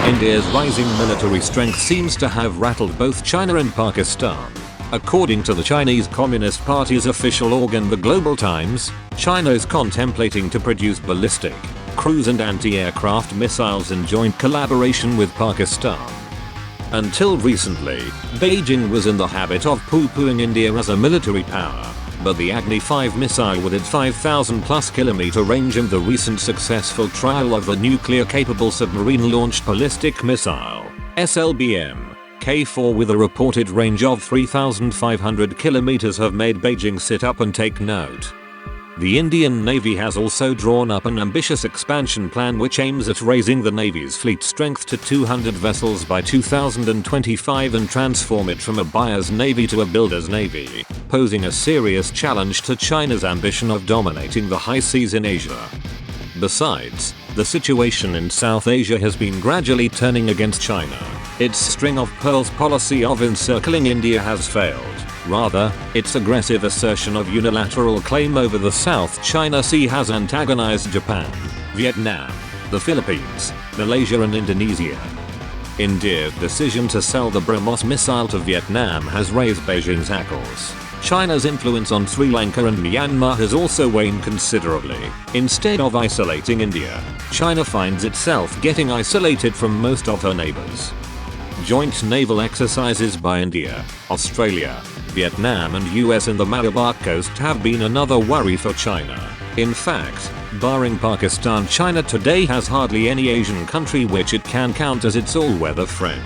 India's rising military strength seems to have rattled both China and Pakistan. According to the Chinese Communist Party's official organ The Global Times, China is contemplating to produce ballistic, cruise and anti-aircraft missiles in joint collaboration with Pakistan. Until recently, Beijing was in the habit of poo-pooing India as a military power, but the Agni 5 missile with its 5,000+ kilometer range and the recent successful trial of the nuclear-capable submarine-launched ballistic missile, SLBM, K4 with a reported range of 3,500 kilometers have made Beijing sit up and take note. The Indian Navy has also drawn up an ambitious expansion plan which aims at raising the Navy's fleet strength to 200 vessels by 2025 and transform it from a buyer's navy to a builder's navy, posing a serious challenge to China's ambition of dominating the high seas in Asia. Besides, the situation in South Asia has been gradually turning against China. Its string of pearls policy of encircling India has failed. Rather, its aggressive assertion of unilateral claim over the South China Sea has antagonized Japan, Vietnam, the Philippines, Malaysia and Indonesia. India's decision to sell the BrahMos missile to Vietnam has raised Beijing's hackles. China's influence on Sri Lanka and Myanmar has also waned considerably. Instead of isolating India, China finds itself getting isolated from most of her neighbors. Joint naval exercises by India, Australia, Vietnam and US in the Malabar coast have been another worry for China. In fact, barring Pakistan, China today has hardly any Asian country which it can count as its all-weather friend.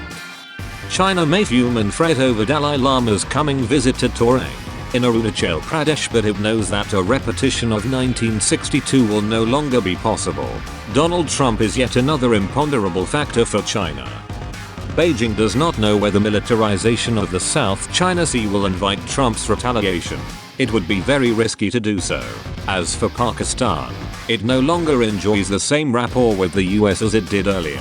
China may fume and fret over Dalai Lama's coming visit to Torang in Arunachal Pradesh, but it knows that a repetition of 1962 will no longer be possible. Donald Trump is yet another imponderable factor for China. Beijing does not know whether militarization of the South China Sea will invite Trump's retaliation. It would be very risky to do so. As for Pakistan, it no longer enjoys the same rapport with the US as it did earlier.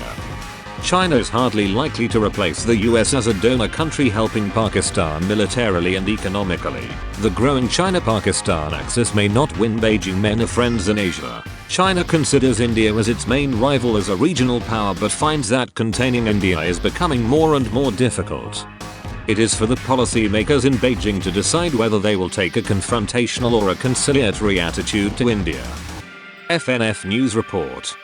China is hardly likely to replace the US as a donor country helping Pakistan militarily and economically. The growing China-Pakistan axis may not win Beijing many friends in Asia. China considers India as its main rival as a regional power but finds that containing India is becoming more and more difficult. It is for the policymakers in Beijing to decide whether they will take a confrontational or a conciliatory attitude to India. FNF News Report.